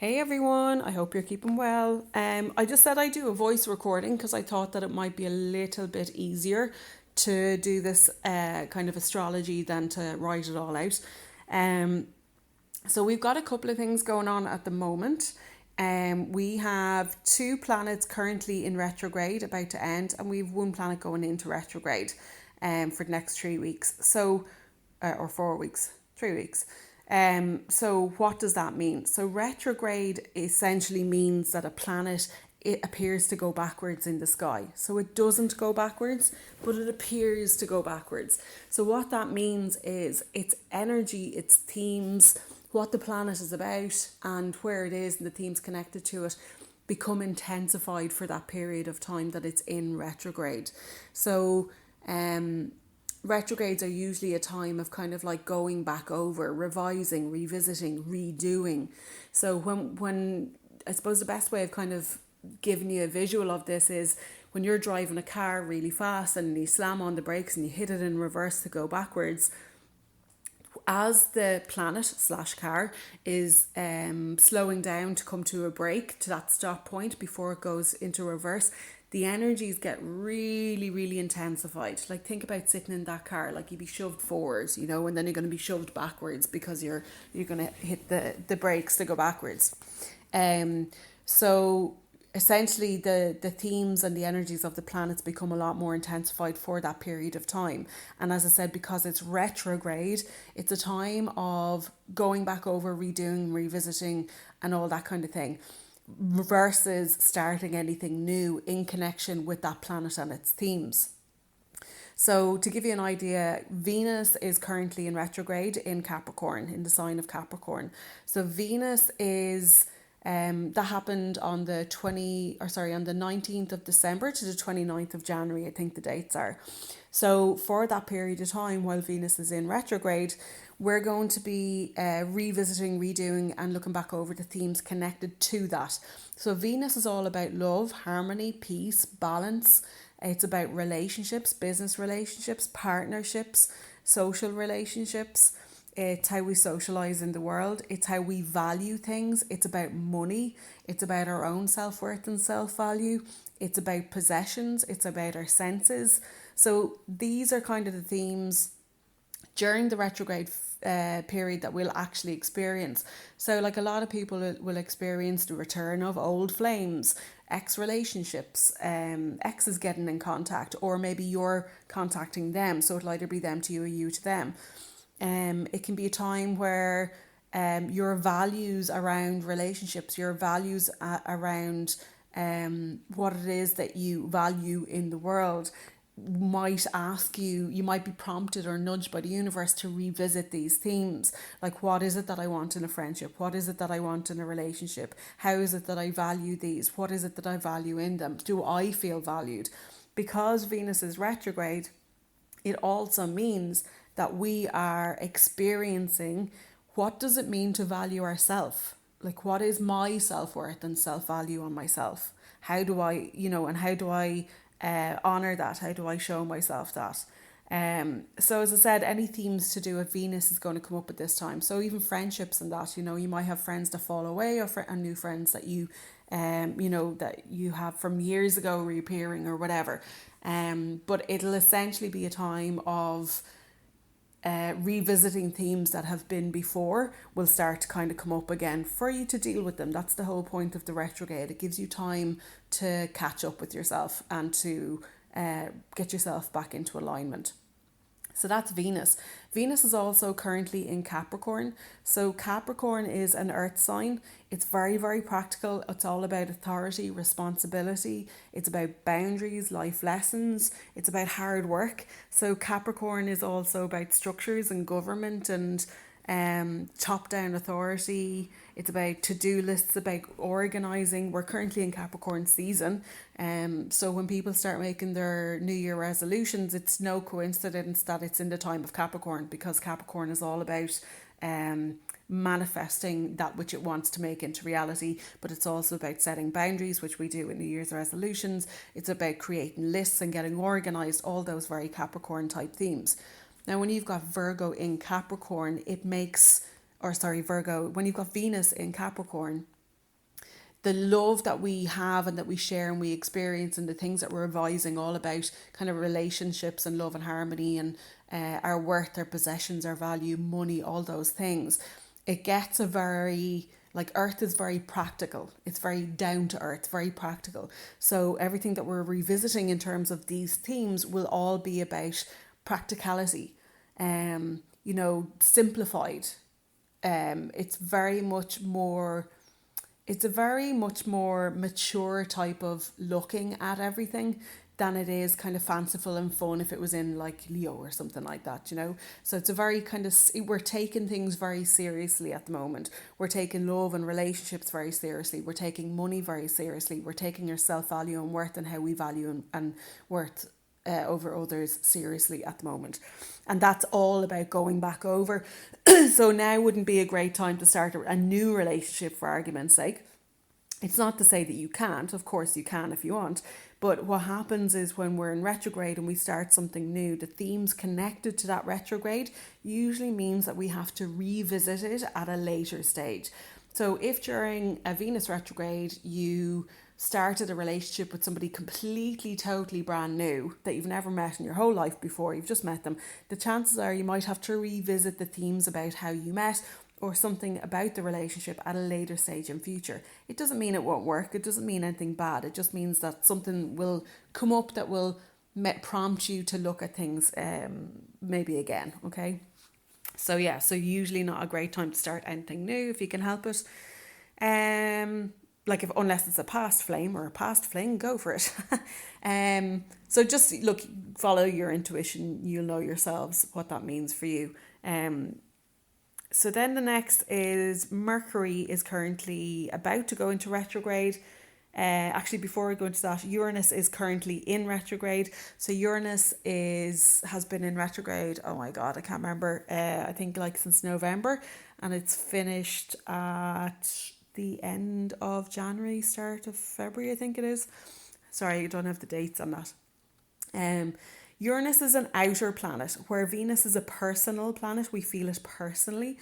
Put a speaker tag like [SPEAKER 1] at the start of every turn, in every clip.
[SPEAKER 1] Hey everyone, I hope you're keeping well. I just said I'd do a voice recording because I thought that it might be a little bit easier to do this kind of astrology than to write it all out. Um, so we've got a couple of things going on at the moment. We have two planets currently in retrograde about to end, and we've one planet going into retrograde for the next 3 weeks. Or 4 weeks, 3 weeks. So what does that mean? So retrograde essentially means that a planet, it appears to go backwards in the sky. So it doesn't go backwards, but it appears to go backwards. So what that means is its energy, its themes, what the planet is about and where it is and the themes connected to it become intensified for that period of time that it's in retrograde. So retrogrades are usually a time of kind of like going back over, revising, revisiting, redoing. So when I suppose the best way of kind of giving you a visual of this is when you're driving a car really fast and you slam on the brakes and you hit it in reverse to go backwards, as the planet slash car is slowing down to come to a break, to that stop point before it goes into reverse, the energies get really, really intensified. Like think about sitting in that car, like you'd be shoved forwards, and then you're going to be shoved backwards because you're going to hit the brakes to go backwards. So essentially the themes and the energies of the planets become a lot more intensified for that period of time. And as I said, because it's retrograde, it's a time of going back over, redoing, revisiting and all that kind of thing, versus starting anything new in connection with that planet and its themes. So to give you an idea, Venus is currently in retrograde in Capricorn, in the sign of Capricorn. So Venus is that happened on the 19th of December to the 29th of January, I think the dates are. So for that period of time while Venus is in retrograde, we're going to be revisiting, redoing and looking back over the themes connected to that. So Venus is all about love, harmony, peace, balance. It's about relationships, business relationships, partnerships, social relationships. It's how we socialize in the world. It's how we value things. It's about money. It's about our own self-worth and self-value. It's about possessions. It's about our senses. So these are kind of the themes during the retrograde period that we'll actually experience. So like a lot of people will experience the return of old flames, ex-relationships, exes getting in contact, or maybe you're contacting them. So it'll either be them to you or you to them. It can be a time where your values around relationships, your values around what it is that you value in the world might ask you, you might be prompted or nudged by the universe to revisit these themes. Like, what is it that I want in a friendship? What is it that I want in a relationship? How is it that I value these? What is it that I value in them? Do I feel valued? Because Venus is retrograde, it also means that we are experiencing what does it mean to value ourselves? Like, what is my self-worth and self-value on myself? How do I, and how do I honor that? How do I show myself that? So as I said, any themes to do with Venus is going to come up at this time. So even friendships and that, you might have friends that fall away or new friends that you, that you have from years ago reappearing or whatever. But it'll essentially be a time of revisiting themes that have been before will start to kind of come up again for you to deal with them. That's the whole point of the retrograde. It gives you time to catch up with yourself and to get yourself back into alignment. So that's Venus. Venus is also currently in Capricorn. So Capricorn is an earth sign. It's very, very practical. It's all about authority, responsibility. It's about boundaries, life lessons. It's about hard work. So Capricorn is also about structures and government and top-down authority. It's about to-do lists, about organising. We're currently in Capricorn season. So when people start making their New Year resolutions, it's no coincidence that it's in the time of Capricorn, because Capricorn is all about manifesting that which it wants to make into reality, but it's also about setting boundaries, which we do in New Year's resolutions. It's about creating lists and getting organised, all those very Capricorn type themes. Now, when you've got Virgo in Capricorn, when you've got Venus in Capricorn, the love that we have and that we share and we experience, and the things that we're revising all about kind of relationships and love and harmony, and our worth, our possessions, our value, money, all those things, it gets a very, like, earth is very practical. It's very down to earth, very practical. So everything that we're revisiting in terms of these themes will all be about practicality, simplified. It's very much more, it's a very much more mature type of looking at everything than it is kind of fanciful and fun if it was in like Leo or something like that, So it's a very kind of, we're taking things very seriously at the moment. We're taking love and relationships very seriously. We're taking money very seriously. We're taking our self-value and worth and how we value and worth over others seriously at the moment. And that's all about going back over. So now wouldn't be a great time to start a new relationship, for argument's sake. It's not to say that you can't. Of course you can if you want. But what happens is when we're in retrograde and we start something new, the themes connected to that retrograde usually means that we have to revisit it at a later stage. So if during a Venus retrograde you started a relationship with somebody completely, totally brand new that you've never met in your whole life before, you've just met them, the chances are you might have to revisit the themes about how you met or something about the relationship at a later stage in future. It doesn't mean it won't work. It doesn't mean anything bad. It just means that something will come up that will prompt you to look at things maybe again, okay? So yeah, so usually not a great time to start anything new if you can help it. Unless it's a past flame or a past fling, go for it. So just look, follow your intuition. You'll know yourselves what that means for you. So then the next is Mercury is currently about to go into retrograde. Actually, before we go into that, Uranus is currently in retrograde. So Uranus has been in retrograde, oh my God, I can't remember, I think like since November, and it's finished at the end of January, start of February, I think it is. Sorry, I don't have the dates on that. Uranus is an outer planet, where Venus is a personal planet. We feel it personally,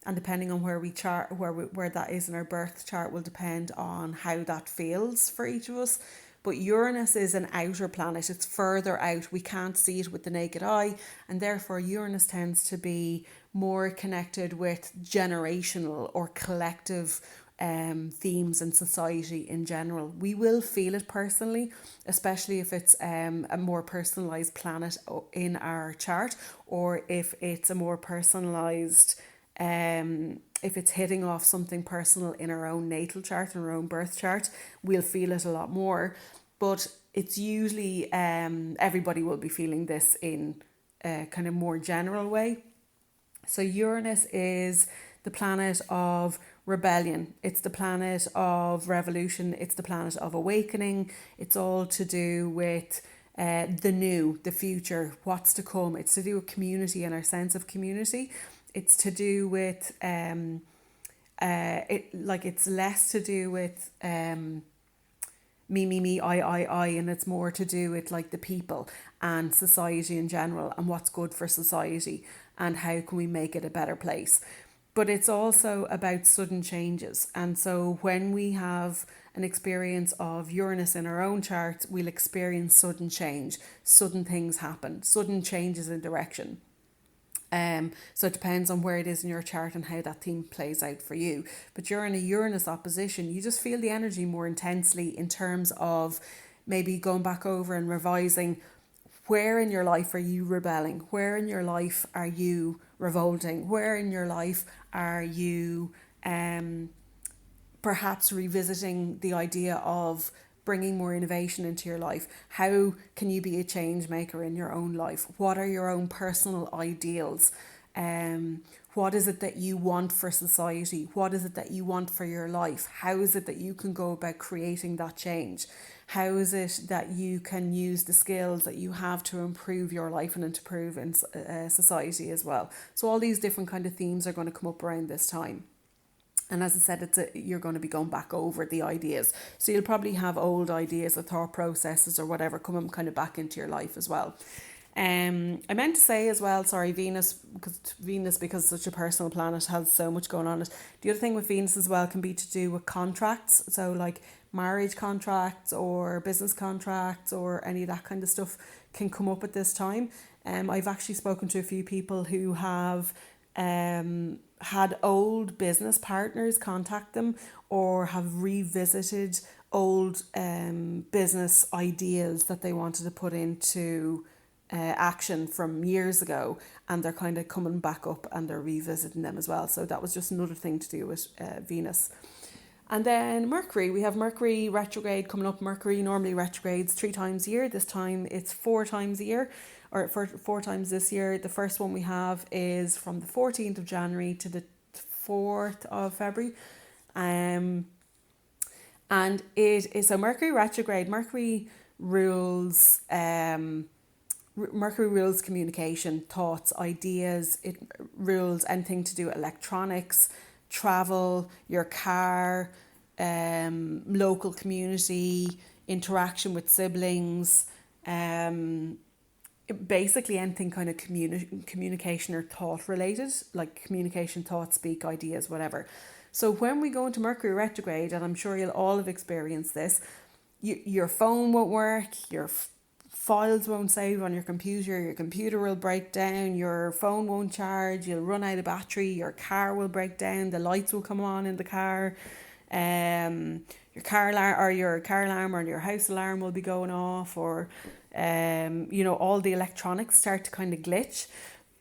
[SPEAKER 1] and depending on where we chart, where that is in our birth chart, will depend on how that feels for each of us. But Uranus is an outer planet. It's further out. We can't see it with the naked eye, and therefore Uranus tends to be more connected with generational or collective themes in society in general. We will feel it personally, especially if it's a more personalized planet in our chart, or if it's a more personalized, if it's hitting off something personal in our own natal chart and our own birth chart, we'll feel it a lot more. But it's usually everybody will be feeling this in a kind of more general way. So Uranus is the planet of rebellion. It's the planet of revolution. It's the planet of awakening. It's all to do with the new, the future, what's to come. It's to do with community and our sense of community. It's to do with it's less to do with me, I, and it's more to do with like the people and society in general and what's good for society and how can we make it a better place. But it's also about sudden changes. And so when we have an experience of Uranus in our own charts, we'll experience sudden change. Sudden things happen, sudden changes in direction. So it depends on where it is in your chart and how that theme plays out for you. But during a Uranus opposition, you just feel the energy more intensely in terms of maybe going back over and revising, where in your life are you rebelling? Where in your life are you revolting? Where in your life are you perhaps revisiting the idea of bringing more innovation into your life? How can you be a change maker in your own life? What are your own personal ideals? What is it that you want for society? What is it that you want for your life? How is it that you can go about creating that change? How is it that you can use the skills that you have to improve your life and to improve in society as well? So all these different kind of themes are going to come up around this time. And as I said, you're going to be going back over the ideas. So you'll probably have old ideas or thought processes or whatever coming kind of back into your life as well. I meant to say as well, sorry, Venus, because it's such a personal planet, has so much going on it. The other thing with Venus as well can be to do with contracts. So like marriage contracts or business contracts or any of that kind of stuff can come up at this time. I've actually spoken to a few people who have had old business partners contact them or have revisited old business ideas that they wanted to put into action from years ago, and they're kind of coming back up and they're revisiting them as well. So that was just another thing to do with Venus. And then Mercury, we have Mercury retrograde coming up. Mercury normally retrogrades 3 times a year. This time it's 4 times a year, or 4 times this year. The first one we have is from the 14th of January to the 4th of February. And it is, so Mercury retrograde, Mercury rules communication, thoughts, ideas. It rules anything to do with electronics, travel, your car, local community, interaction with siblings, basically anything kind of communication or thought related, like communication, thought, speak, ideas, whatever. So when we go into Mercury retrograde, and I'm sure you'll all have experienced this, your phone won't work, your files won't save on your computer will break down, your phone won't charge, you'll run out of battery, your car will break down, the lights will come on in the car, your car alarm or your house alarm will be going off, or all the electronics start to kind of glitch.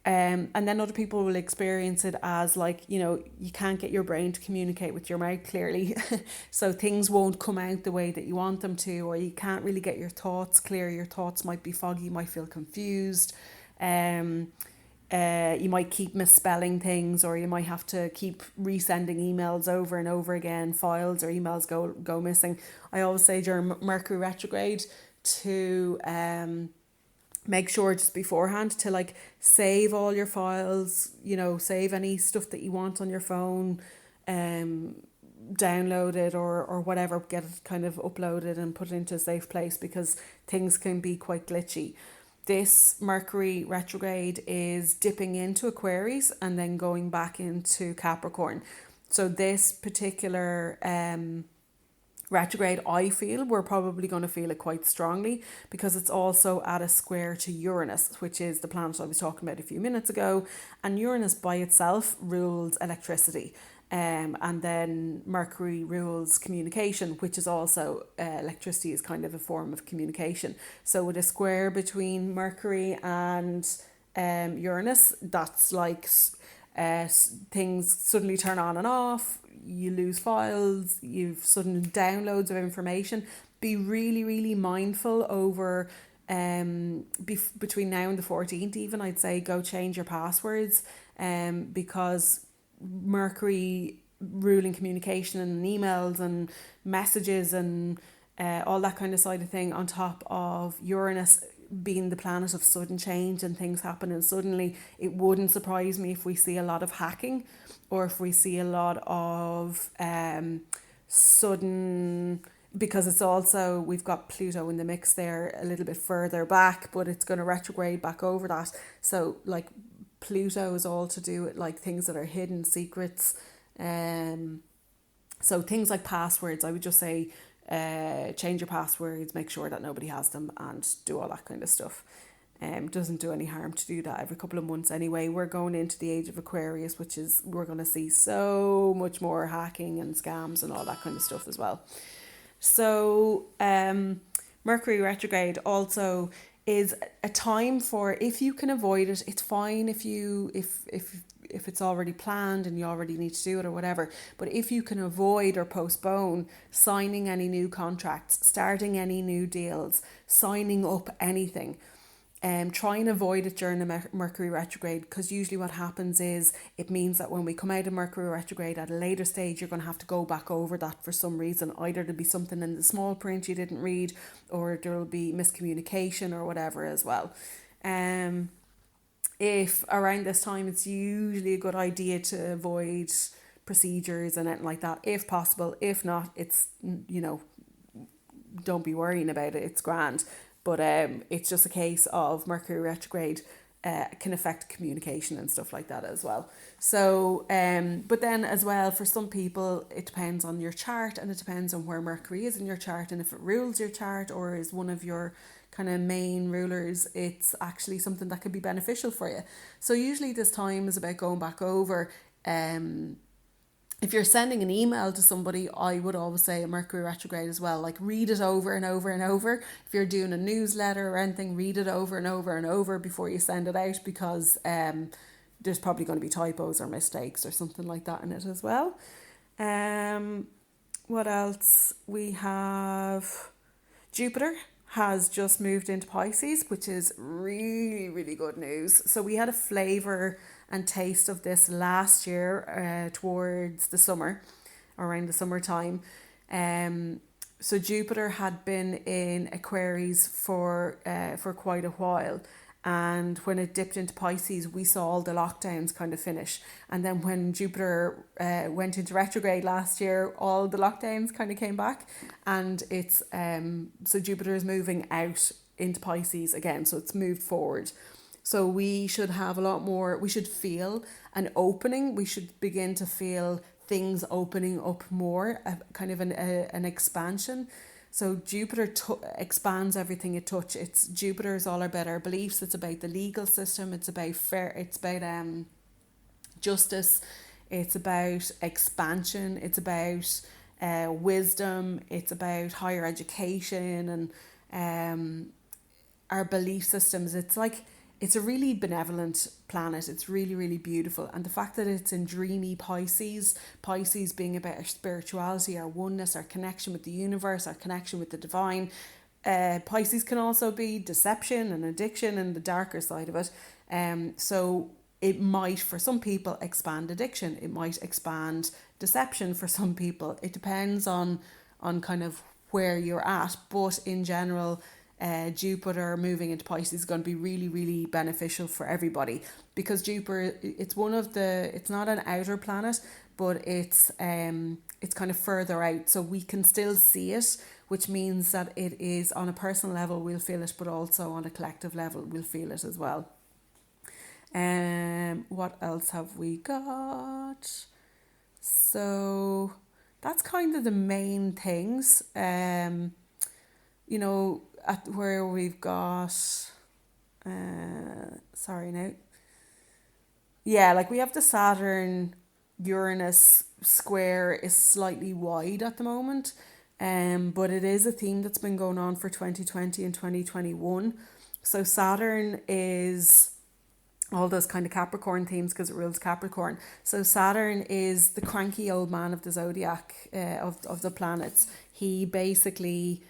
[SPEAKER 1] And then other people will experience it as like, you can't get your brain to communicate with your mouth clearly. So things won't come out the way that you want them to, or you can't really get your thoughts clear. Your thoughts might be foggy, you might feel confused. You might keep misspelling things, or you might have to keep resending emails over and over again. Files or emails go missing. I always say during Mercury retrograde to make sure just beforehand to like save all your files, save any stuff that you want on your phone, download it or whatever, get it kind of uploaded and put it into a safe place, because things can be quite glitchy. This Mercury retrograde is dipping into Aquarius and then going back into Capricorn. So this particular retrograde, I feel we're probably going to feel it quite strongly, because it's also at a square to Uranus, which is the planet I was talking about a few minutes ago. And Uranus by itself rules electricity. And then Mercury rules communication, which is also electricity is kind of a form of communication. So with a square between Mercury and Uranus, that's like things suddenly turn on and off, you lose files, you've sudden downloads of information. Be really, really mindful over between now and the 14th even, I'd say go change your passwords, because Mercury ruling communication and emails and messages and all that kind of side of thing, on top of Uranus being the planet of sudden change and things happening suddenly. It wouldn't surprise me if we see a lot of hacking, or if we see a lot of sudden, because it's also, we've got Pluto in the mix there a little bit further back, but it's going to retrograde back over that. So like Pluto is all to do with like things that are hidden, secrets. So things like passwords, I would just say change your passwords, make sure that nobody has them, and do all that kind of stuff. Doesn't do any harm to do that every couple of months anyway. We're going into the age of Aquarius, which is, we're going to see so much more hacking and scams and all that kind of stuff as well. So Mercury retrograde also is a time for, if you can avoid it, it's fine if it's already planned and you already need to do it or whatever. But if you can avoid or postpone signing any new contracts, starting any new deals, signing up anything, try and avoid it during the Mercury retrograde, because usually what happens is it means that when we come out of Mercury retrograde at a later stage, you're going to have to go back over that for some reason. Either there'll be something in the small print you didn't read, or there'll be miscommunication or whatever as well. If around this time, it's usually a good idea to avoid procedures and anything like that if possible. If not, it's, don't be worrying about it, it's grand. But it's just a case of Mercury retrograde can affect communication and stuff like that as well. So, but then as well, for some people, it depends on your chart, and it depends on where Mercury is in your chart, and if it rules your chart or is one of your kind of main rulers, it's actually something that could be beneficial for you. So usually this time is about going back over. If you're sending an email to somebody, I would always say a Mercury retrograde as well. Like, read it over and over and over. If you're doing a newsletter or anything, read it over and over and over before you send it out, because there's probably going to be typos or mistakes or something like that in it as well. What else? We have Jupiter has just moved into Pisces, which is really, really good news. So we had a flavour and taste of this last year towards the summer, around the summertime. So Jupiter had been in Aquarius for quite a while. And when it dipped into Pisces, we saw all the lockdowns kind of finish. And then when Jupiter went into retrograde last year, all the lockdowns kind of came back. And it's so Jupiter is moving out into Pisces again. So it's moved forward. So we should have a lot more, we should feel an opening. We should begin to feel things opening up more, kind of an expansion. So Jupiter expands everything it touches. Jupiter is all about our beliefs. It's about the legal system. It's about fair. It's about justice. It's about expansion. It's about wisdom. It's about higher education and our belief systems. It's a really benevolent planet. It's really, really beautiful. And the fact that it's in dreamy Pisces being about our spirituality, our oneness, our connection with the universe, our connection with the divine. Pisces can also be deception and addiction and the darker side of it. So it might, for some people, expand addiction. It might expand deception for some people. It depends on kind of where you're at. But in general, Jupiter moving into Pisces is going to be really, really beneficial for everybody, because Jupiter, it's not an outer planet, but it's kind of further out, so we can still see it, which means that it is on a personal level we'll feel it, but also on a collective level we'll feel it as well. What else have we got? So that's kind of the main things. At where we've got, we have the Saturn Uranus square is slightly wide at the moment, but it is a theme that's been going on for 2020 and 2021. So Saturn is all those kind of Capricorn themes because it rules Capricorn. So Saturn is the cranky old man of the zodiac, of the planets. He basically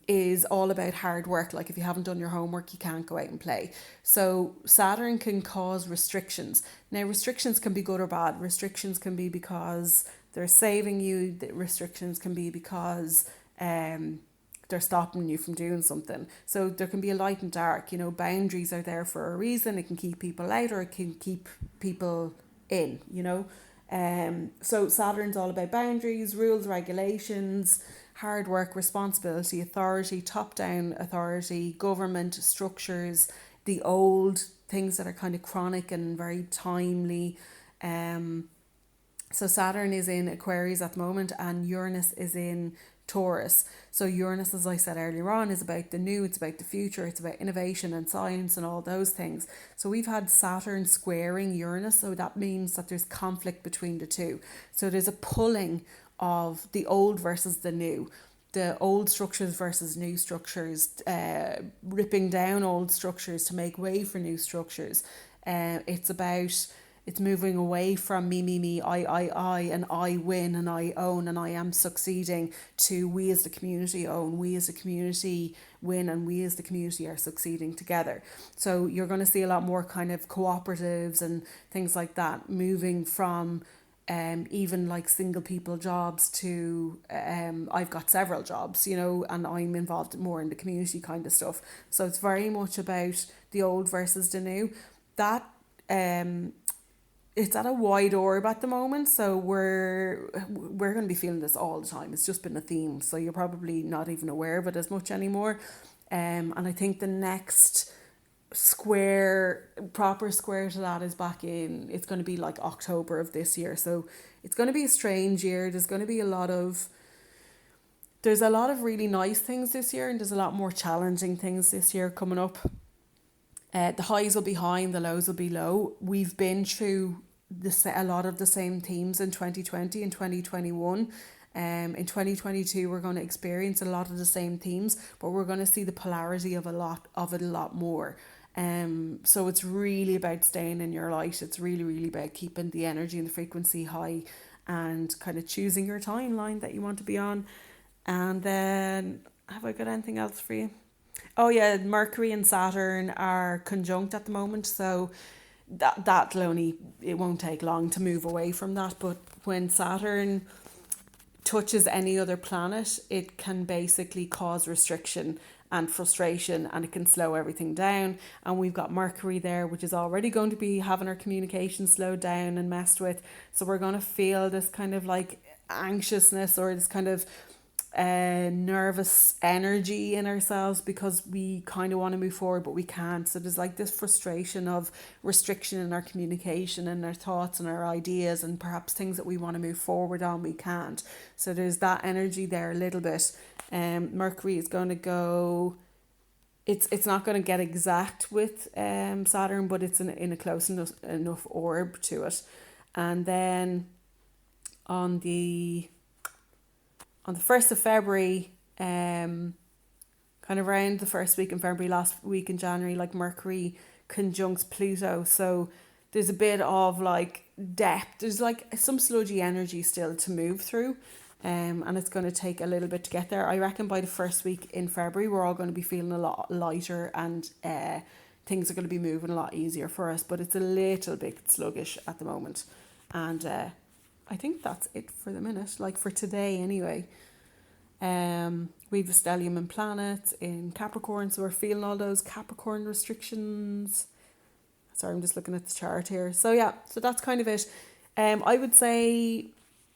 [SPEAKER 1] is all about hard work. Like, if you haven't done your homework, you can't go out and play. So Saturn can cause restrictions. Now, restrictions can be good or bad. Restrictions can be because they're saving you. The restrictions can be because they're stopping you from doing something. So there can be a light and dark. Boundaries are there for a reason. It can keep people out or it can keep people in, So Saturn's all about boundaries, rules, regulations, hard work, responsibility, authority, top-down authority, government, structures, the old things that are kind of chronic and very timely. So Saturn is in Aquarius at the moment and Uranus is in Taurus. So Uranus, as I said earlier on, is about the new, it's about the future, it's about innovation and science and all those things. So we've had Saturn squaring Uranus, so that means that there's conflict between the two. So there's a pulling of the old versus the new, the old structures versus new structures, ripping down old structures to make way for new structures. It's moving away from me, I, and I win and I own and I am succeeding, to we as the community own, we as a community win, and we as the community are succeeding together. So you're going to see a lot more kind of cooperatives and things like that, moving from even like single people jobs to I've got several jobs, and I'm involved more in the community kind of stuff. So it's very much about the old versus the new. That it's at a wide orb at the moment, so we're going to be feeling this all the time. It's just been a theme, so you're probably not even aware of it as much anymore. And I think the next proper square to that is back in, it's going to be like October of this year. So it's going to be a strange year. There's going to be there's a lot of really nice things this year, and there's a lot more challenging things this year coming up. The highs will be high and the lows will be low. We've been through a lot of the same themes in 2020 and 2021. In 2022, we're going to experience a lot of the same themes, but we're going to see the polarity of it a lot more. So it's really about staying in your light. It's really, really about keeping the energy and the frequency high, and kind of choosing your timeline that you want to be on. And then, have I got anything else for you? Oh yeah, Mercury and Saturn are conjunct at the moment, so it won't take long to move away from that. But when Saturn touches any other planet, it can basically cause restriction and frustration, and it can slow everything down. And we've got Mercury there, which is already going to be having our communication slowed down and messed with. So we're going to feel this kind of like anxiousness, or this kind of nervous energy in ourselves, because we kind of want to move forward but we can't. So there's like this frustration of restriction in our communication and our thoughts and our ideas, and perhaps things that we want to move forward on we can't. So there's that energy there a little bit. Mercury is going to go, it's not going to get exact with Saturn, but it's in a close enough orb to it. And then on the 1st of February, kind of around the first week in February, last week in January, like Mercury conjuncts Pluto. So there's a bit of like depth. There's like some sludgy energy still to move through. And it's going to take a little bit to get there. I reckon by the first week in February, we're all going to be feeling a lot lighter, and things are going to be moving a lot easier for us. But it's a little bit sluggish at the moment. And I think that's it for the minute, like for today anyway. We've a stellium and planet in Capricorn, so we're feeling all those Capricorn restrictions. Sorry, I'm just looking at the chart here. So yeah, so that's kind of it. I would say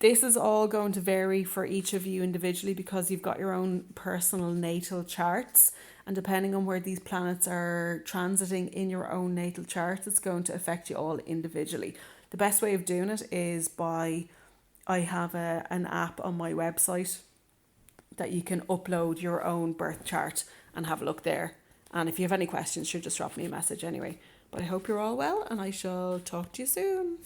[SPEAKER 1] this is all going to vary for each of you individually, because you've got your own personal natal charts, and depending on where these planets are transiting in your own natal chart, it's going to affect you all individually. The best way of doing it is I have an app on my website that you can upload your own birth chart and have a look there. And if you have any questions, just drop me a message anyway. But I hope you're all well, and I shall talk to you soon.